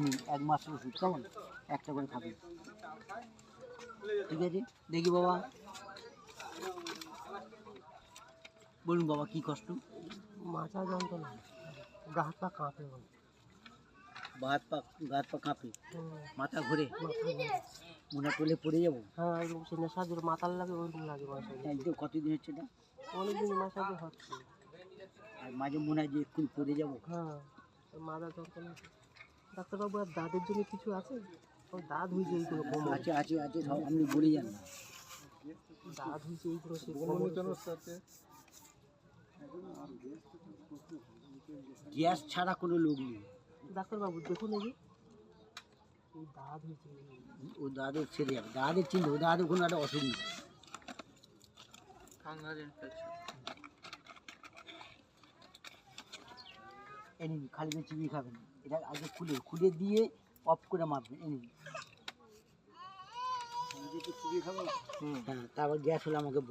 নিন 1 মাসের ওষুধ, কেমন? একটা করে খাবেন, ঠিক আছে? দেখি বাবা, বলুন বাবা কি কষ্ট? মাথা যন্ত্রণা, গা হাত পা কাঁপে। গা হাত পা কাঁপে, মাথা ঘুরে, মনে টলে পড়ে যাবো? হ্যাঁ, এরকম সে নেশার জন্য মাথার লাগে, ওইরকম লাগে মাঝে মাঝে। একদম কতদিন হচ্ছে এটা? অনেকদিন মাঝে মাঝে হচ্ছে। আর মাঝে মনে হয় যে এক্ষুনি পড়ে যাবো? হ্যাঁ, মাথা যন্ত্রণা। ডাক্তারবাবু আর দাঁতের জন্য কিছু আছে? ওই দাঁত হয়েছে এইগুলো কোমর, আছে আছে আছে, সব আপনি বলে যান না। দাঁত হয়েছে এইগুলো, সে কোমর গ্যাস ছাড়া কোনো লোক নেই। ডাক্তারবাবু দেখুন, এই যে এই দাঁত হয়েছে। ও দাঁতের ছেড়ে যাবে, দাঁতের চিনতে, ও দাঁতের কোনো একটা অসুখ নেই। এনে নিন, খালি পেটে চিবিয়ে খাবেন, এটা আগে খুলে দিয়ে অফ করে মারবেন। এনে নিন, হ্যাঁ, তারপর গ্যাস হলে আমাকে